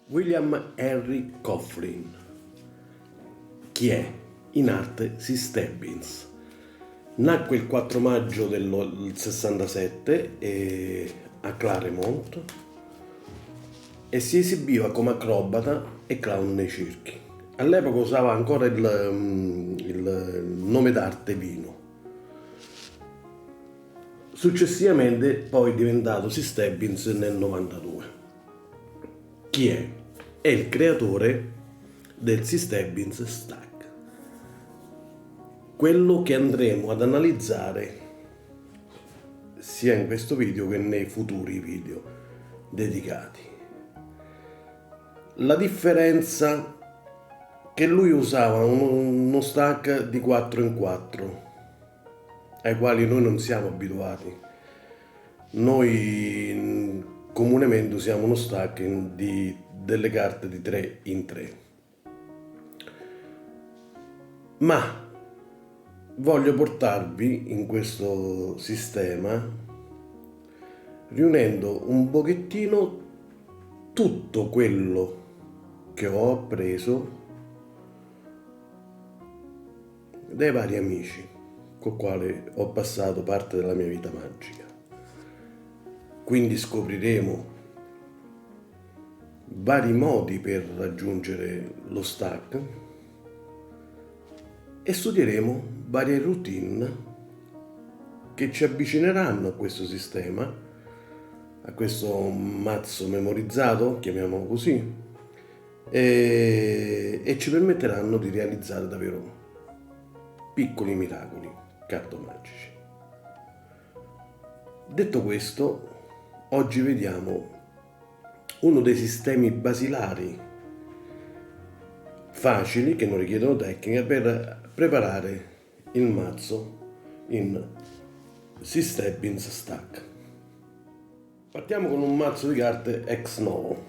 William Henry Coughlin. Chi è? In arte Cy Stebbins. Nacque il 4 maggio del 67 a Claremont e si esibiva come acrobata e clown nei circhi. All'epoca usava ancora il nome d'arte Vino. Successivamente poi è diventato Cy Stebbins nel 92. Chi è? È il creatore del Cy Stebbins Stack, quello che andremo ad analizzare sia in questo video che nei futuri video dedicati. La differenza che lui usava uno stack di 4 in 4, ai quali noi non siamo abituati. Noi comunemente usiamo uno stack delle carte di 3 in 3. Ma voglio portarvi in questo sistema riunendo un pochettino tutto quello che ho appreso dai vari amici con i quali ho passato parte della mia vita magica. Quindi scopriremo vari modi per raggiungere lo stack e studieremo varie routine che ci avvicineranno a questo sistema, a questo mazzo memorizzato, chiamiamolo così, e ci permetteranno di realizzare davvero piccoli miracoli cartomagici. Detto questo, oggi vediamo uno dei sistemi basilari facili che non richiedono tecnica per preparare il mazzo in Cy Stebbins Stack. Partiamo con un mazzo di carte ex novo,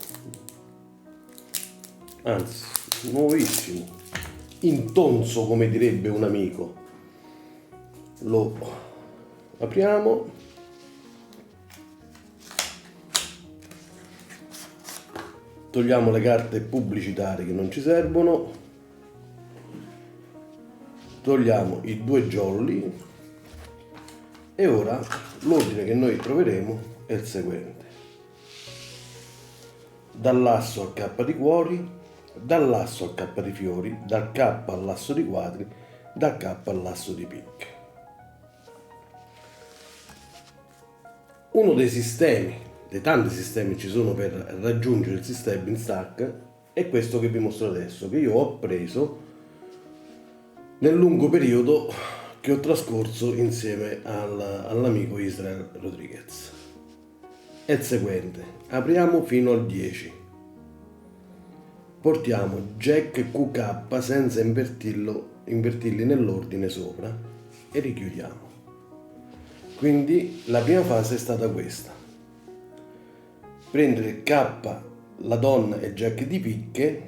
anzi nuovissimo, intonso come direbbe un amico. Lo apriamo. Togliamo le carte pubblicitarie che non ci servono, togliamo i 2 jolly e ora l'ordine che noi troveremo è il seguente: dall'asso al K di cuori, dall'asso al K di fiori, dal K all'asso di quadri, dal K all'asso di picche. Uno dei tanti sistemi che ci sono per raggiungere il Cy Stebbins Stack è questo che vi mostro adesso, che io ho preso nel lungo periodo che ho trascorso insieme all'amico Israel Rodriguez. È il seguente: apriamo fino al 10, portiamo Jack QK senza invertirli nell'ordine sopra e richiudiamo. Quindi la prima fase è stata questa: prendere il K, la donna e Jack di picche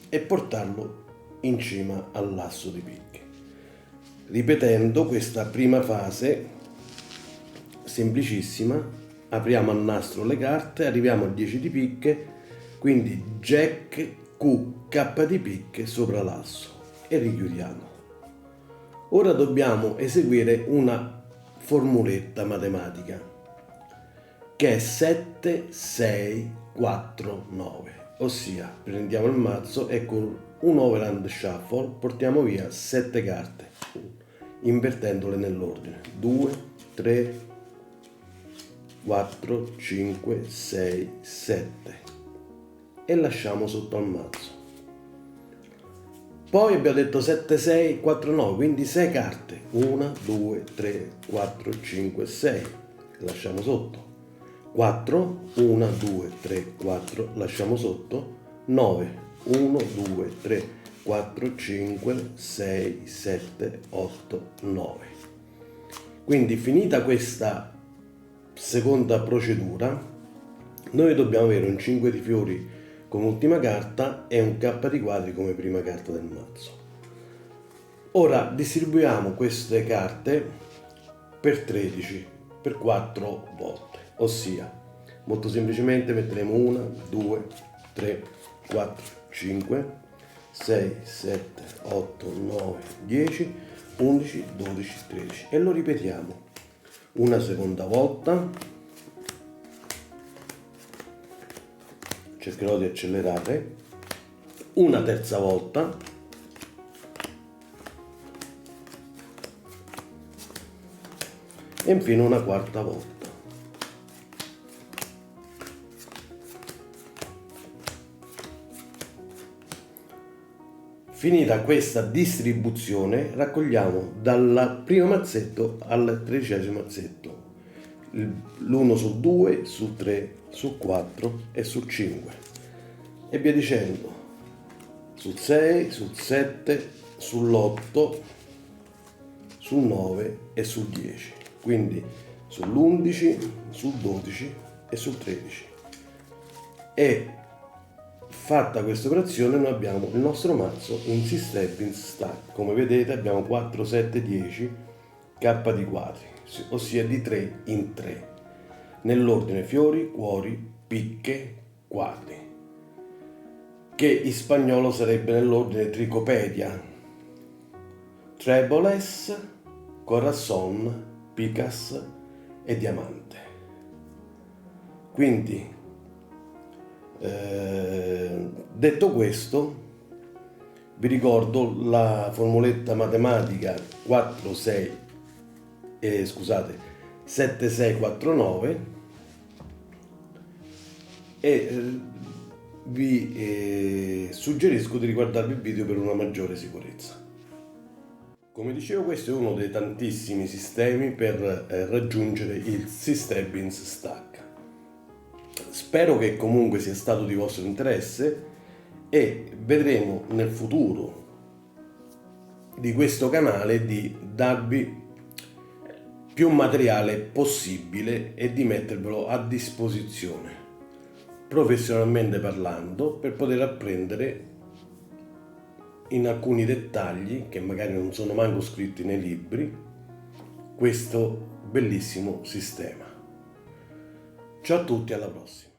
e portarlo in cima all'asso di picche. Ripetendo questa prima fase semplicissima, apriamo a nastro le carte, arriviamo al 10 di picche, quindi Jack Q K di picche sopra l'asso e richiudiamo. Ora dobbiamo eseguire una formuletta matematica che è 7, 6, 4, 9, ossia prendiamo il mazzo e con un overhand shuffle portiamo via 7 carte, invertendole nell'ordine: 2, 3, 4, 5, 6, 7 e lasciamo sotto al mazzo. Poi abbiamo detto 7, 6, 4, 9, quindi 6 carte, 1, 2, 3, 4, 5, 6, lasciamo sotto. 4, 1, 2, 3, 4, lasciamo sotto. 9, 1, 2, 3, 4, 5, 6, 7, 8, 9. Quindi finita questa seconda procedura, noi dobbiamo avere un 5 di fiori come ultima carta e un K di quadri come prima carta del mazzo. Ora distribuiamo queste carte per 13, per 4 volte, ossia molto semplicemente metteremo 1, 2, 3, 4, 5, 6, 7, 8, 9, 10, 11, 12, 13 e lo ripetiamo una seconda volta. Cercherò di accelerare. Una terza volta. E infine una quarta volta. Finita questa distribuzione, raccogliamo dal primo mazzetto al 13° mazzetto, l'1 sul 2, sul 3, sul 4 e sul 5 e via dicendo, sul 6, sul 7, sull'8, sul 9 e sul 10, quindi sull'11, sul 12 e sul 13. E fatta questa operazione noi abbiamo il nostro mazzo in 6 step in stack. Come vedete abbiamo 4, 7, 10 K di quadri, ossia di 3 in 3, nell'ordine fiori, cuori, picche, quadri, che in spagnolo sarebbe nell'ordine tricopedia, tréboles, corazón, picas e diamante. Quindi detto questo, vi ricordo la formuletta matematica 7649 e vi suggerisco di riguardarvi il video per una maggiore sicurezza. Come dicevo, questo è uno dei tantissimi sistemi per raggiungere il 6 step in stack. Spero che comunque sia stato di vostro interesse e vedremo nel futuro di questo canale di darvi più materiale possibile e di mettervelo a disposizione, professionalmente parlando, per poter apprendere in alcuni dettagli che magari non sono manco scritti nei libri questo bellissimo sistema. Ciao a tutti, alla prossima!